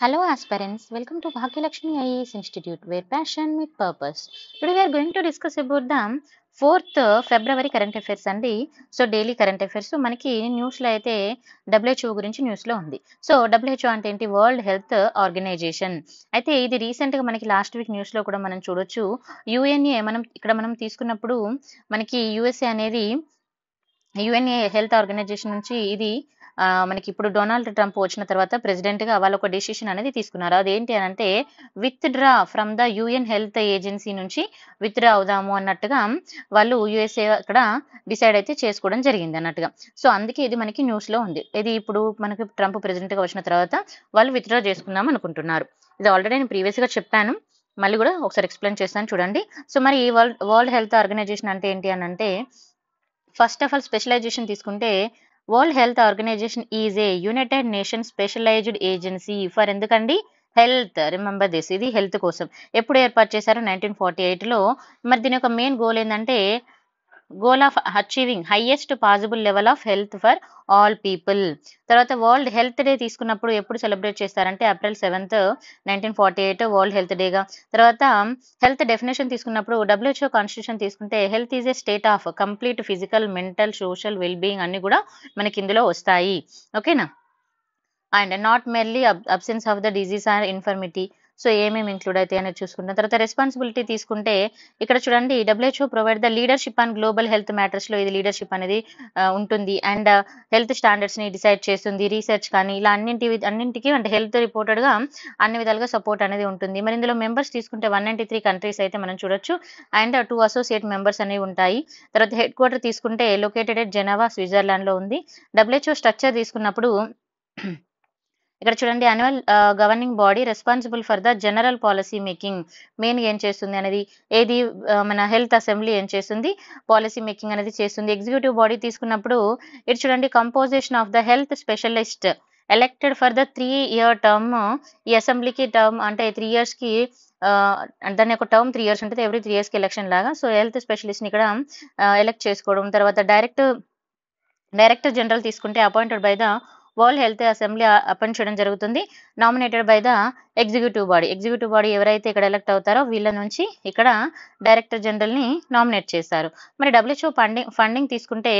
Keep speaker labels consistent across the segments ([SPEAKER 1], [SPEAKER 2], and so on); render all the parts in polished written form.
[SPEAKER 1] Hello aspirants, welcome to Bhagyalakshmi IAS Institute where passion meet purpose. Today we are going to discuss about the 4th February current affairs అండి. So daily current affairs మనకి న్యూస్లో అయితే WHO గురించి న్యూస్లో ఉంది. So WHO అంటే ఏంటి? World health organisation. అయితే ఇది రీసెంట్గా మనకి లాస్ట్ వీక్ న్యూస్లో కూడా మనం చూడొచ్చు. యుఎన్ఏ మనం తీసుకున్నప్పుడు మనకి యుఎస్ఏ అనేది యుఎన్ఏ హెల్త్ ఆర్గనైజేషన్ నుంచి ఇది మనకి ఇప్పుడు డొనాల్డ్ ట్రంప్ వచ్చిన తర్వాత ప్రెసిడెంట్గా వాళ్ళు ఒక డెసిషన్ అనేది తీసుకున్నారు. అదేంటి అని అంటే with draw from the UN health agency నుంచి విత్ డ్రా అవుదాము అన్నట్టుగా వాళ్ళు యుఎస్ఏ అక్కడ డిసైడ్ అయితే చేసుకోవడం జరిగింది అన్నట్టుగా. సో అందుకే ఇది మనకి న్యూస్లో ఉంది. ఇది ఇప్పుడు మనకి ట్రంప్ ప్రెసిడెంట్గా వచ్చిన తర్వాత వాళ్ళు విత్ డ్రా చేసుకుందాం అనుకుంటున్నారు. ఇది ఆల్రెడీ నేను ప్రీవియస్గా చెప్పాను, మళ్ళీ కూడా ఒకసారి ఎక్స్ప్లెయిన్ చేస్తాను చూడండి. సో మరి ఈ వరల్డ్ హెల్త్ ఆర్గనైజేషన్ అంటే ఏంటి అని అంటే ఫస్ట్ ఆఫ్ ఆల్ స్పెషలైజేషన్ తీసుకుంటే world health organisation is a united nation specialised agency for ఎందుకండి హెల్త్. రిమెంబర్ దిస్, ఇది హెల్త్ కోసం ఎప్పుడు ఏర్పాటు చేశారు? 1948లో. మరి దీని యొక్క మెయిన్ గోల్ ఏంటంటే goal of achieving highest possible level of health for all people. తర్వాత వరల్డ్ హెల్త్ డే తీసుకున్నప్పుడు ఎప్పుడు సెలబ్రేట్ చేస్తారంటే April 7th 1948 వరల్డ్ హెల్త్ డేగా. తర్వాత హెల్త్ డెఫినేషన్ తీసుకున్నప్పుడు WHO కాన్స్టిట్యూషన్ తీసుకుంటే health is a state of complete physical, mental, social wellbeing అన్ని కూడా మనకి ఇందులో వస్తాయి. ఓకేనా? And not merely absence of the disease or infirmity. So ఏమేమి ఇంక్లూడ్ అయితే అనేది చూసుకుంటాం. తర్వాత రెస్పాన్సిబిలిటీ తీసుకుంటే ఇక్కడ చూడండి WHO provide the leadership on global health మ్యాటర్స్లో ఇది లీడర్షిప్ అనేది ఉంటుంది. అండ్ హెల్త్ స్టాండర్డ్స్ని డిసైడ్ చేస్తుంది. రీసెర్చ్ కానీ ఇలా అన్నింటికి అంటే హెల్త్ రిపోర్టెడ్గా అన్ని విధాలుగా సపోర్ట్ అనేది ఉంటుంది. మరి ఇందులో మెంబర్స్ తీసుకుంటే 193 కంట్రీస్ అయితే మనం చూడొచ్చు. అండ్ 2 అసోసియేట్ మెంబర్స్ అనేవి ఉంటాయి. తర్వాత హెడ్ క్వార్టర్ తీసుకుంటే లొకేటెడ్ ఎట్ జెనీవా, స్విట్జర్లాండ్లో ఉంది. WHO స్ట్రక్చర్ తీసుకున్నప్పుడు ఇక్కడ చూడండి annual governing body responsible for the general policy making. Main ఏం చేస్తుంది అనేది ఏది మన హెల్త్ అసెంబ్లీ ఏం చేస్తుంది? పాలసీ మేకింగ్ అనేది చేస్తుంది. ఎగ్జిక్యూటివ్ బాడీ తీసుకున్నప్పుడు ఇటు చూడండి composition of the health specialist elected for the 3-year term. ఈ అసెంబ్లీకి టర్మ్ అంటే 3 yearsకి దాని యొక్క టర్మ్ 3 years ఉంటుంది. ఎవ్రీ 3 yearsకి ఎలక్షన్ లాగా. సో హెల్త్ స్పెషలిస్ట్ని ఇక్కడ ఎలెక్ట్ చేసుకోవడం. తర్వాత డైరెక్టర్ జనరల్ తీసుకుంటే appointed by the world health assembly appoint చేయడం జరుగుతుంది. Nominated by the executive body ఎవరైతే ఇక్కడ ఎలక్ట్ అవుతారో వీళ్ళ నుంచి ఇక్కడ డైరెక్టర్ జనరల్ని నామినేట్ చేస్తారు. మరి WHO ఫండింగ్ తీసుకుంటే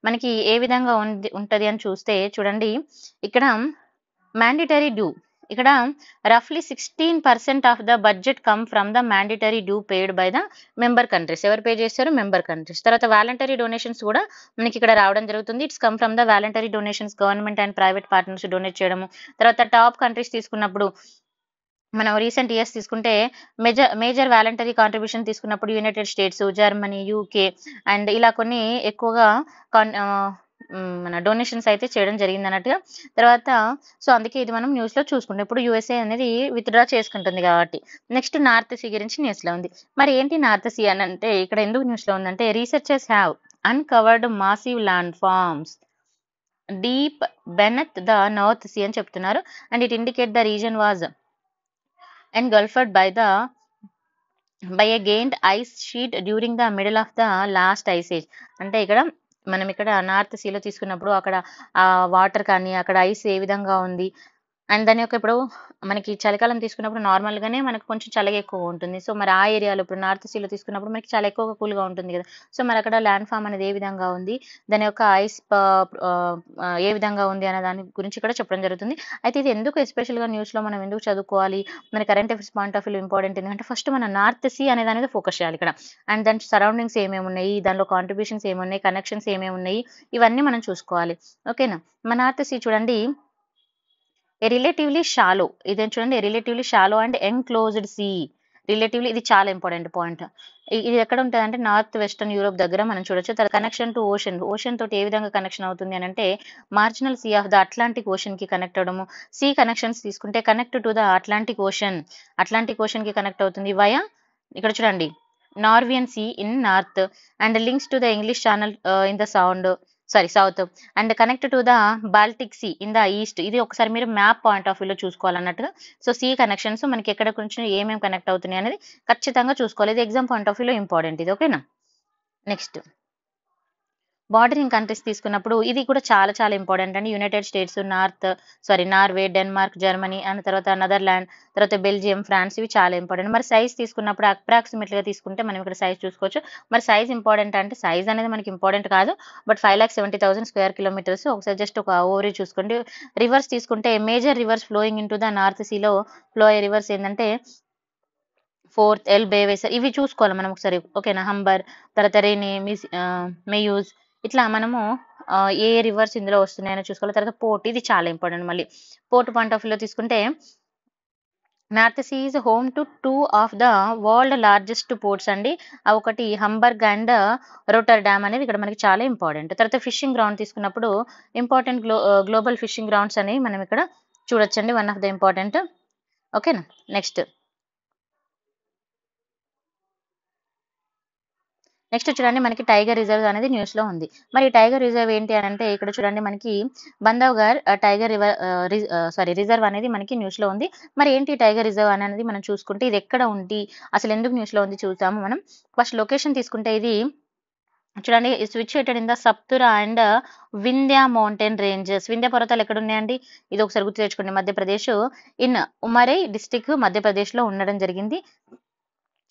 [SPEAKER 1] మనకి ఏ విధంగా ఉంటుంది అని చూస్తే చూడండి ఇక్కడ మ్యాండేటరీ డ్యూ. ఇక్కడ రఫ్లీ 16% of the budget come from the mandatory due paid by the member countries. ఎవరు పే చేస్తారు? Member countries. తర్వాత వాలంటరీ డొనేషన్స్ కూడా మనకి ఇక్కడ రావడం జరుగుతుంది. It's come from the voluntary donations. Government and private partners donate చేయడము. తర్వాత టాప్ కంట్రీస్ తీసుకున్నప్పుడు మనం రీసెంట్ ఇయర్స్ తీసుకుంటే మేజర్ వాలంటరీ కాంట్రిబ్యూషన్ తీసుకున్నప్పుడు United states, Germany, UK and ఇలా కొన్ని ఎక్కువగా మన డొనేషన్స్ అయితే చేయడం జరిగింది అన్నట్టుగా. తర్వాత సో అందుకే ఇది మనం న్యూస్లో చూసుకుంటాం. ఇప్పుడు USA అనేది విత్డ్రా చేసుకుంటుంది కాబట్టి. నెక్స్ట్ నార్త్ సీ గురించి న్యూస్లో ఉంది. మరి ఏంటి నార్త్ సీ అని అంటే ఇక్కడ ఎందుకు న్యూస్లో ఉందంటే researchers have uncovered massive land forms deep beneath the North Sea అని చెప్తున్నారు. And it indicate the reason was engulfed by a gained ice sheet during the middle of the last ice age. అంటే మనం ఇక్కడ north సీలో తీసుకున్నప్పుడు అక్కడ ఆ water కానీ అక్కడ ఐస్ ఏ విధంగా ఉంది అండ్ దాని యొక్క ఇప్పుడు మనకి చలికాలం తీసుకున్నప్పుడు నార్మల్గానే మనకు కొంచెం చలిగా ఎక్కువ ఉంటుంది. సో మరి ఆ ఏరియాలో ఇప్పుడు నార్త్ సీలో తీసుకున్నప్పుడు మనకి చాలా ఎక్కువగా కూల్గా ఉంటుంది కదా. సో మరి అక్కడ ల్యాండ్ ఫామ్ అనేది ఏ విధంగా ఉంది, దాని యొక్క ఐస్ ఏ విధంగా ఉంది అనే దాని గురించి ఇక్కడ చెప్పడం జరుగుతుంది. అయితే ఇది ఎందుకు ఎస్పెషల్గా న్యూస్లో మనం ఎందుకు చదువుకోవాలి, మన current affairs point of view important ఎందుకంటే ఫస్ట్ మన నార్త్ సీ అనేది అనేది ఫోకస్ చేయాలి ఇక్కడ. అండ్ దాని సరౌండింగ్స్ ఏమేమి ఉన్నాయి, దానిలో కాంట్రిబ్యూషన్స్ ఏమున్నాయి, కనెక్షన్స్ ఏమేమి ఉన్నాయి, ఇవన్నీ మనం చూసుకోవాలి. ఓకేనా? మన నార్త్ సీ చూడండి రిలేటివ్లీ షాలో. ఇదేం చూడండి relatively shallow and enclosed sea. Relatively ఇది చాలా ఇంపార్టెంట్ పాయింట్. ఇది ఎక్కడ ఉంటుంది అంటే నార్త్ వెస్టర్న్ యూరోప్ దగ్గర మనం చూడొచ్చు. తర్వాత కనెక్షన్ టు ఓషన్ తోటి ఏ విధంగా కనెక్షన్ అవుతుంది అని అంటే marginal sea of the Atlantic Ocean కి కనెక్ట్ అవడము. సీ కనెక్షన్స్ తీసుకుంటే connect to the Atlantic Ocean కి కనెక్ట్ అవుతుంది వయా ఇక్కడ చూడండి Norwegian sea in north and links to the English Channel in the south and connect to the Baltic Sea in the east. ఇది ఒకసారి మీరు map point of వ్యూలో చూసుకోవాలన్నట్టుగా. So see connections మనకి ఎక్కడ కొంచెం ఏమేమి కనెక్ట్ అవుతున్నాయి అనేది ఖచ్చితంగా చూసుకోవాలి. ఇది ఎగ్జామ్ పాయింట్ ఆఫ్ వ్యూలో ఇంపార్టెంట్ ఇది. ఓకేనా? నెక్స్ట్ బార్డరింగ్ కంట్రీస్ తీసుకున్నప్పుడు ఇది కూడా చాలా చాలా ఇంపార్టెంట్ అండి. United states, Norway, Denmark, Germany and తర్వాత నెదర్లాండ్, తర్వాత బెల్జియం, ఫ్రాన్స్ ఇవి చాలా ఇంపార్టెంట్. మరి సైజ్ తీసుకున్నప్పుడు అప్రాక్సిమేట్‌గా తీసుకుంటే మనం ఇక్కడ సైజ్ చూసుకోవచ్చు. మరి సైజ్ ఇంపార్టెంట్ అంటే సైజ్ అనేది మనకి ఇంపార్టెంట్ కాదు. But 5,70,000 square kilometres. ఒకసారి జస్ట్ ఒక ఓవర్‌వ్యూ చూసుకోండి. రివర్స్ తీసుకుంటే major rivers flowing into the North సీలో ఫ్లో అయ్యే రివర్స్ ఏందంటే ఫోర్త్, బేవేసర్ ఇవి చూసుకోవాలి మనం ఒకసారి. ఓకేనా. హంబర్, తర్వాత రెని, మెయూజ్ ఇట్లా మనము ఏ రివర్స్ ఇందులో వస్తున్నాయని చూసుకోవాలి. తర్వాత పోర్ట్ ఇది చాలా ఇంపార్టెంట్ మళ్ళీ. పోర్ట్ పాయింట్ ఆఫ్ వ్యూలో తీసుకుంటే north sea is home to 2 of the world largest ports అండి. అవి ఒకటి హంబర్గ్ అండ్ రోటర్ డ్యామ్ అనేవి ఇక్కడ మనకి చాలా ఇంపార్టెంట్. తర్వాత ఫిషింగ్ గ్రౌండ్ తీసుకున్నప్పుడు ఇంపార్టెంట్ గ్లోబల్ ఫిషింగ్ గ్రౌండ్స్ అనేవి మనం ఇక్కడ చూడొచ్చండి. One of the important. ఓకేనా. నెక్స్ట్ చూడండి మనకి టైగర్ రిజర్వ్ అనేది న్యూస్‌లో ఉంది. మరి ఈ టైగర్ రిజర్వ్ ఏంటి అనంటే ఇక్కడ చూడండి మనకి బంధవ్‌గర్ టైగర్ రిజర్వ్ అనేది మనకి న్యూస్‌లో ఉంది. మరి ఏంటి టైగర్ రిజర్వ్ అనేది మనం చూసుకుంటే ఇది ఎక్కడ ఉంది? అసలు ఎందుకు న్యూస్‌లో ఉంది చూద్దాము మనం. ఫస్ట్ లొకేషన్ తీసుకుంటే ఇది చూడండి situated in the Satpura and Vindhya mountain ranges. Vindhya పర్వతాలు ఎక్కడ ఉన్నాయండి? ఇది ఒకసారి గుర్తు తెచ్చుకోండి. మధ్యప్రదేశ్ ఇన్ ఉమరై డిస్ట్రిక్ట్ మధ్యప్రదేశ్‌లో ఉండడం జరిగింది.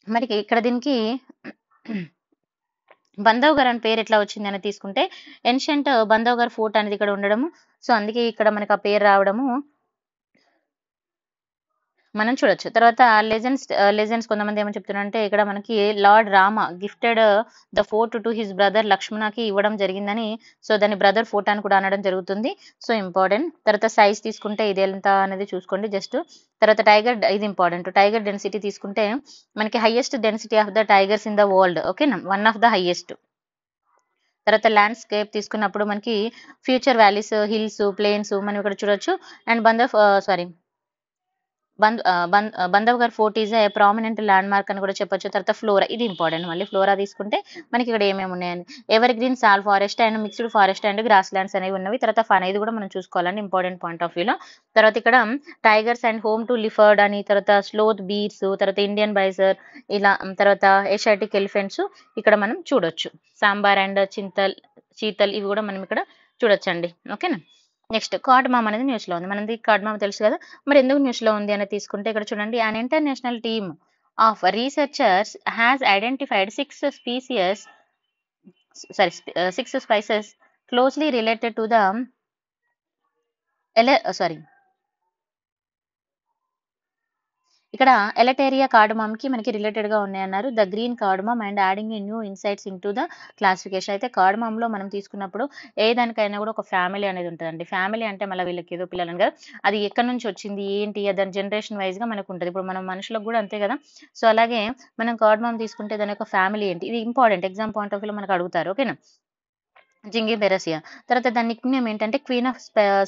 [SPEAKER 1] మరి ఇక్కడ దీనికి బంధవ్‌గర్ అని పేరు ఎట్లా వచ్చిందని తీసుకుంటే ఏన్షియంట్ బంధవ్‌గర్ ఫోర్ట్ అనేది ఇక్కడ ఉండడము. సో, అందుకే ఇక్కడ మనకు ఆ పేరు రావడము మనం చూడొచ్చు. తర్వాత లెజెండ్స్ కొంతమంది ఏమని చెప్తున్నారంటే ఇక్కడ మనకి lord Rama gifted the fort to his brother లక్ష్మణకి ఇవ్వడం జరిగిందని. సో, దాన్ని బ్రదర్ ఫోర్ట్ అని కూడా అనడం జరుగుతుంది. So, important. తర్వాత సైజ్ తీసుకుంటే ఇది ఎంత అనేది చూసుకోండి జస్ట్. తర్వాత ఇది ఇంపార్టెంట్. టైగర్ డెన్సిటీ తీసుకుంటే మనకి highest density of the tigers in the world. ఓకేనా. One of the highest. తర్వాత ల్యాండ్స్కేప్ తీసుకున్నప్పుడు మనకి ఫ్యూచర్ వ్యాలీస్, హిల్స్, ప్లేన్స్ మనం ఇక్కడ చూడొచ్చు. And Bandhavgarh fort is a prominent landmark అని కూడా చెప్పొచ్చు. తర్వాత ఫ్లోరా ఇది ఇంపార్టెంట్. మళ్ళీ ఫ్లోరా తీసుకుంటే మనకి ఇక్కడ ఏమేమి ఉన్నాయని ఎవర్ గ్రీన్ సాల్ forest and mixed forest and grass lands అనేవి ఉన్నవి. తర్వాత ఫన్ ఇది కూడా మనం చూసుకోవాలండి ఇంపార్టెంట్ పాయింట్ ఆఫ్ వ్యూలో. తర్వాత ఇక్కడ టైగర్స్ అండ్ హోమ్ టు లిఫర్డ్ అని, తర్వాత స్లోత్ బీర్స్, తర్వాత ఇండియన్ బైజర్ ఇలా తర్వాత ఏషియాటిక్ ఎలిఫెంట్స్ ఇక్కడ మనం చూడొచ్చు. సాంబార్ అండ్ చీతల్ ఇవి కూడా మనం ఇక్కడ చూడొచ్చండి. ఓకేనా. నెక్స్ట్ కార్డమామ్ అనేది న్యూస్‌లో ఉంది. మనది కార్డమామ్ తెలుసు కదా. మరి ఎందుకు న్యూస్‌లో ఉంది అనేది తీసుకుంటే ఇక్కడ చూడండి an international team of researchers has identified 6 spices closely related to the ఇక్కడ ఎలటేరియా కార్డమమ్‌కి మనకి రిలేటెడ్‌గా ఉన్నాయన్నారు. The green cardamom and adding new insights into the classification. అయితే కార్డమమ్‌లో మనం తీసుకున్నప్పుడు ఏ దానికైనా కూడా ఒక ఫ్యామిలీ అనేది ఉంటదండి. ఫ్యామిలీ అంటే మళ్ళీ వీళ్ళకి ఏదో పిల్లలని కదా. అది ఎక్కడి నుంచి వచ్చింది, ఏంటి దాని జనరేషన్ వైస్‌గా మనకు ఉంటది. ఇప్పుడు మనం మనుషులకు కూడా అంతే కదా. సో, అలాగే మనం కార్డమమ్ తీసుకుంటే దాని యొక్క ఫ్యామిలీ ఏంటి? ఇది ఇంపార్టెంట్. ఎగ్జామ్ పాయింట్ ఆఫ్ వ్యూలో మనకు అడుగుతారు. ఓకేనా. జింగిబెరసియా. తర్వాత దాని నిక్‌నేమ్ ఏంటంటే క్వీన్ ఆఫ్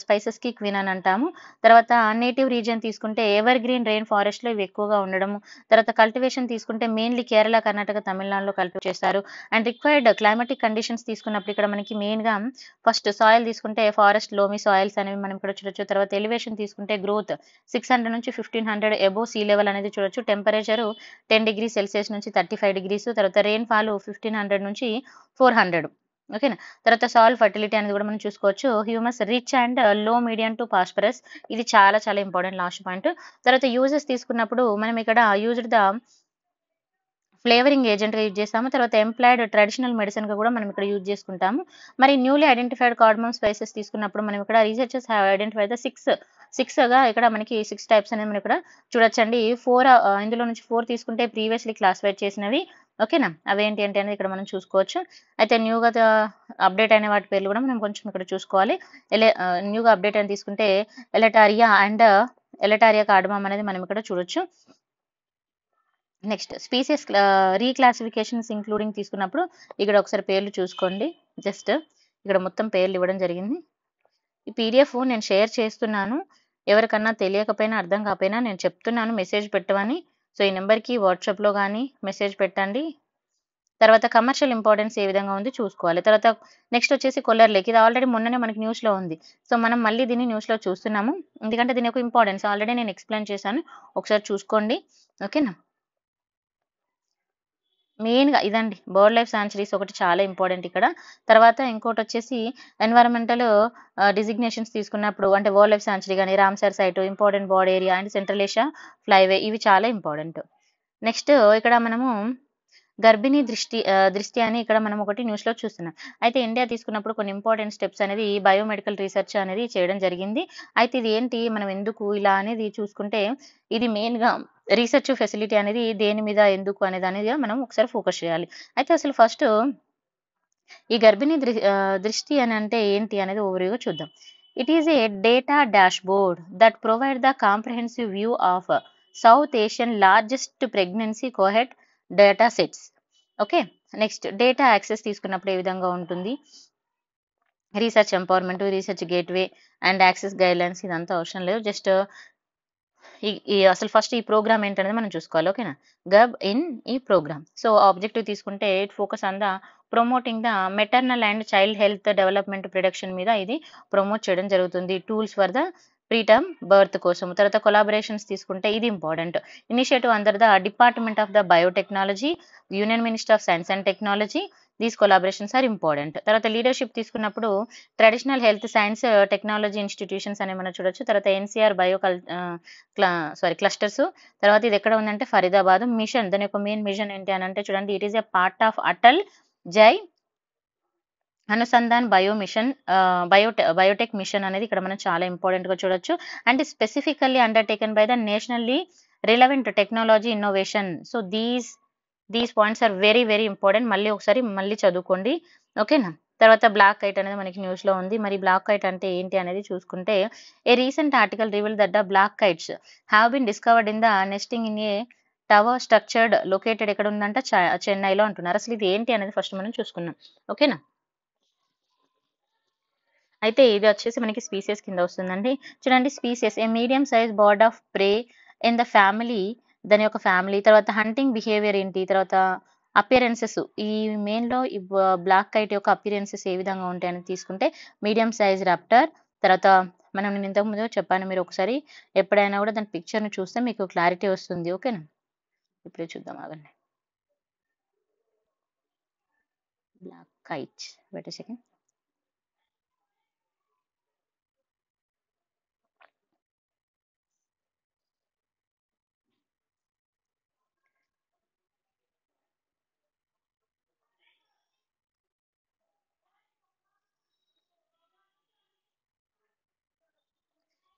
[SPEAKER 1] స్పైసెస్‌కి క్వీన్ అని అంటాము. తర్వాత నేటివ్ రీజియన్ తీసుకుంటే ఎవర్ గ్రీన్ రెయిన్ ఫారెస్ట్‌లో ఇవి ఎక్కువగా ఉండడము. తర్వాత కల్టివేషన్ తీసుకుంటే మెయిన్‌లీ కేరళ, కర్ణాటక, తమిళనాడులో కల్టివేట్ చేస్తారు. అండ్ రిక్వైర్డ్ క్లైమాటిక్ కండిషన్స్ తీసుకున్నప్పుడు ఇక్కడ మనకి మెయిన్‌గా ఫస్ట్ సాయిల్ తీసుకుంటే ఫారెస్ట్ లోమీ సాయిల్స్ అనేవి మనం ఇక్కడ చూడొచ్చు. తర్వాత ఎలివేషన్ తీసుకుంటే గ్రోత్ 600 నుంచి 1500 అబోవ్ సీ లెవెల్ అనేది చూడొచ్చు. టెంపరేచర్ 10 డిగ్రీ సెల్సియస్ నుంచి 35 డిగ్రీస్. తర్వాత రెయిన్ ఫాల్ 1500 నుంచి 400. ఓకేనా. తర్వాత సాయిల్ ఫర్టిలిటీ అనేది కూడా మనం చూసుకోవచ్చు. హ్యూమస్ రిచ్ అండ్ లో మీడియం టు పాస్పరస్ ఇది చాలా చాలా ఇంపార్టెంట్ లాస్ట్ పాయింట్. తర్వాత యూజెస్ తీసుకున్నప్పుడు మనం ఇక్కడ యూజ్డ్ ద ఫ్లేవరింగ్ ఏజెంట్‌గా యూజ్ చేస్తాము. తర్వాత ఎంప్లాయిడ్ ట్రెడిషనల్ మెడిసిన్‌గా కూడా మనం ఇక్కడ యూజ్ చేసుకుంటాము. మరి న్యూలీ ఐడెంటిఫైడ్ కార్డమమ్ స్పైసెస్ తీసుకున్నప్పుడు మనం ఇక్కడ రీసెర్చర్స్ హావ్ ఐడెంటిఫైడ్ ద 6గా ఇక్కడ మనకి 6 టైప్స్ అనేది మనం ఇక్కడ చూడొచ్చండి. ఇందులో నుంచి 4 తీసుకుంటే ప్రీవియస్‌లీ క్లాసిఫైడ్ చేసినవి. ఓకేనా. అవేంటి అంటే అనేది ఇక్కడ మనం చూసుకోవచ్చు. అయితే న్యూగా అప్డేట్ అయిన వాటి పేర్లు కూడా మనం కొంచెం ఇక్కడ చూసుకోవాలి. న్యూగా అప్డేట్ అని తీసుకుంటే ఎలటారియా కార్డమమ్ అనేది మనం ఇక్కడ చూడొచ్చు. నెక్స్ట్ స్పీసీస్ రీక్లాసిఫికేషన్స్ ఇంక్లూడింగ్ తీసుకున్నప్పుడు ఇక్కడ ఒకసారి పేర్లు చూసుకోండి. జస్ట్ ఇక్కడ మొత్తం పేర్లు ఇవ్వడం జరిగింది. ఈ పీడిఎఫ్ నేను షేర్ చేస్తున్నాను. ఎవరికన్నా తెలియకపోయినా అర్థం కాకపోయినా నేను చెప్తున్నాను మెసేజ్ పెట్టమని. సో, ఈ నెంబర్‌కి వాట్సాప్‌లో కానీ మెసేజ్ పెట్టండి. తర్వాత కమర్షియల్ ఇంపార్టెన్స్ ఏ విధంగా ఉంది చూసుకోవాలి. తర్వాత నెక్స్ట్ వచ్చేసి కొల్లర్ లేక్ ఇది ఆల్రెడీ మొన్ననే మనకి న్యూస్‌లో ఉంది. సో, మనం మళ్ళీ దీన్ని న్యూస్‌లో చూస్తున్నాము. ఎందుకంటే దీని యొక్క ఇంపార్టెన్స్ ఆల్రెడీ నేను ఎక్స్‌ప్లెయిన్ చేశాను. ఒకసారి చూసుకోండి. ఓకేనా. మెయిన్‌గా ఇదండి. బర్డ్ లైఫ్ సాంచురీస్ ఒకటి చాలా ఇంపార్టెంట్ ఇక్కడ. తర్వాత ఇంకోటొచ్చేసి ఎన్విరాన్మెంటల్ డిజిగ్నేషన్స్ తీసుకున్నప్పుడు అంటే వరల్డ్ లైఫ్ సాంచురీ గాని, Ramsar site, important bird area and central Asia flyway ఇవి చాలా ఇంపార్టెంట్. నెక్స్ట్ ఇక్కడ మనము గర్భిణీ దృష్టి అని ఇక్కడ మనం ఒకటి న్యూస్‌లో చూస్తున్నాం. అయితే ఇండియా తీసుకున్నప్పుడు కొన్ని ఇంపార్టెంట్ స్టెప్స్ అనేది బయోమెడికల్ రీసెర్చ్ అనేది చేయడం జరిగింది. అయితే ఇది ఏంటి? మనం ఎందుకు ఇలా అనేది చూసుకుంటే ఇది మెయిన్‌గా రీసెర్చ్ ఫెసిలిటీ అనేది దేని మీద ఎందుకు అనేదనేది మనం ఒకసారి ఫోకస్ చేయాలి. అయితే అసలు ఫస్టు ఈ దృష్టి అని అంటే ఏంటి అనేది ఓవర్‌వ్యూగా చూద్దాం. It is a data dashboard that provide the comprehensive view of South Asian largest pregnancy cohort data sets. Okay. Next data access తీసుకున్నప్పుడు ఏ విధంగా ఉంటుంది? Research empowerment, research gateway and access guidelines ఇదంతా అవసరం లేదు. జస్ట్ ఈ ఈ అసలు ఫస్ట్ ఈ ప్రోగ్రామ్ ఏంటనేది మనం చూసుకోవాలి. ఓకేనా? గబ్ ఇన్ ఈ ప్రోగ్రామ్. సో, ఆబ్జెక్టివ్ తీసుకుంటే it focus on the promoting the maternal and child health development production మీద ఇది ప్రమోట్ చేయడం జరుగుతుంది. Tools for the preterm birth కోసం. తర్వాత కొలాబరేషన్స్ తీసుకుంటే ఇది important. Initiative under the department of the biotechnology, union minister of science and technology. These collaborations are important. తర్వాత leadership తీసుకున్నప్పుడు traditional health science technology institutions అని మనం చూడొచ్చు. తర్వాత ఎన్‌సీఆర్ క్లా క్లస్టర్స్. తర్వాత ఇది ఎక్కడ ఉందంటే ఫరీదాబాద్. మిషన్ దాని యొక్క మెయిన్ మిషన్ ఏంటి అని అంటే చూడండి, it is a part of Atal జై అనుసంధాన్ బయోటెక్ మిషన్ అనేది ఇక్కడ మనం చాలా ఇంపార్టెంట్ గా చూడొచ్చు. And specifically undertaken by the nationally relevant technology innovation. So these points are very very important. మళ్ళీ చదువుకోండి. ఓకేనా? తర్వాత బ్లాక్ కైట్ అనేది మనకి న్యూస్ లో ఉంది. మరి బ్లాక్ కైట్ అంటే ఏంటి అనేది చూసుకుంటే a recent article reveal that the black kites have been discovered in the nesting in a tower structured located ఎక్కడ ఉందంటే చెన్నైలో అంటున్నారు. అసలు ఇది ఏంటి అనేది ఫస్ట్ మనం చూసుకుందాం. ఓకేనా? అయితే ఇది వచ్చేసి మనకి స్పీసీస్ కింద వస్తుందండి. చూడండి, species A medium size bird of pray in the family. దాని యొక్క ఫ్యామిలీ. తర్వాత హంటింగ్ బిహేవియర్ ఏంటి? తర్వాత అపియరెన్సెస్ ఈ మెయిన్‌లో ఈ బ్లాక్ కైట్ యొక్క అపియరెన్సెస్ ఏ విధంగా ఉంటాయని తీసుకుంటే మీడియం సైజ్ రాప్టర్. తర్వాత నేను ఇంతకు ముందు చెప్పాను. మీరు ఒకసారి ఎప్పుడైనా కూడా దాని పిక్చర్‌ని చూస్తే మీకు క్లారిటీ వస్తుంది. ఓకేనా? ఇప్పుడే చూద్దాం ఆగండి. Black kite. Wait a second.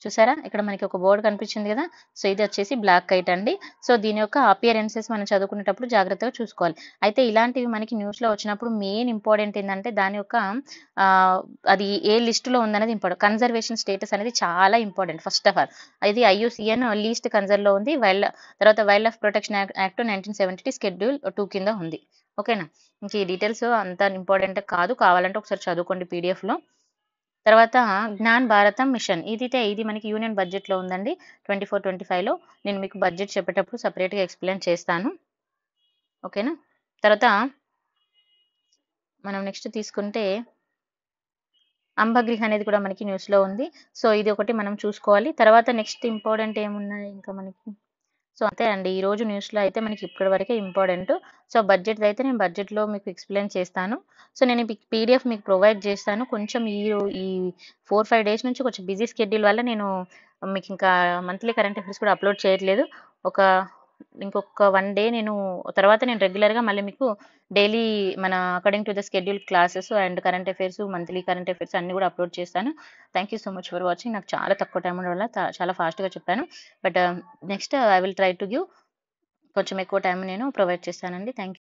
[SPEAKER 1] చూసారా? ఇక్కడ మనకి ఒక బోర్డ్ కనిపించింది కదా! సో, ఇది వచ్చేసి బ్లాక్ కైట్ అండి. సో, దీని యొక్క అపియరెన్సెస్ మనం చదువుకునేటప్పుడు జాగ్రత్తగా చూసుకోవాలి. అయితే ఇలాంటివి మనకి న్యూస్‌లో వచ్చినప్పుడు మెయిన్ ఇంపార్టెంట్ ఏందంటే దాని యొక్క అది ఏ లిస్ట్‌లో ఉందనేది ఇంపార్టెంట్. కన్జర్వేషన్ స్టేటస్ అనేది చాలా ఇంపార్టెంట్ ఫస్ట్ ఆఫ్ ఆల్. ఇది ఐయూసీఎన్ లీస్ట్ కన్సర్న్‌లో ఉంది. Wild life protection act 1970 schedule 2 కింద ఉంది. ఓకేనా? ఇంక ఈ డీటెయిల్స్ అంత ఇంపార్టెంట్ కాదు. కావాలంటే ఒకసారి చదువుకోండి పీడీఎఫ్‌లో. తర్వాత జ్ఞాన్ భారతం మిషన్. ఇది మనకి యూనియన్ బడ్జెట్‌లో ఉందండి. 24, 25లో నేను మీకు బడ్జెట్ చెప్పేటప్పుడు సెపరేట్‌గా ఎక్స్‌ప్లెయిన్ చేస్తాను. ఓకేనా? తర్వాత మనం నెక్స్ట్ తీసుకుంటే అంబగ్రిహ అనేది కూడా మనకి న్యూస్‌లో ఉంది. సో, ఇది ఒకటి మనం చూసుకోవాలి. తర్వాత నెక్స్ట్ ఇంపార్టెంట్ ఏమున్నాయి ఇంకా మనకి? సో, అంతే అండి. ఈరోజు న్యూస్‌లో అయితే మనకి ఇప్పటి వరకే ఇంపార్టెంట్. సో, బడ్జెట్‌దయితే నేను బడ్జెట్‌లో మీకు ఎక్స్‌ప్లెయిన్ చేస్తాను. సో, నేను ఈ పీడీఎఫ్ మీకు ప్రొవైడ్ చేస్తాను. కొంచెం ఈ 4, 5 డేస్ నుంచి కొంచెం బిజీ షెడ్యూల్ వల్ల నేను మీకింకా మంత్లీ కరెంట్ అఫైర్స్ కూడా అప్‌లోడ్ చేయట్లేదు. ఒక ఇంకొక 1 డే తర్వాత నేను రెగ్యులర్‌గా మళ్ళీ మీకు డైలీ మన according to the schedule classes and current affairs, monthly current affairs అన్నీ కూడా అప్‌లోడ్ చేస్తాను. Thank you so much for watching. నాకు చాలా తక్కువ టైం ఉండడం వల్ల చాలా ఫాస్ట్‌గా చెప్పాను. But next I will try to give కొంచెం ఎక్కువ టైం నేను ప్రొవైడ్ చేస్తానండి. Thank you.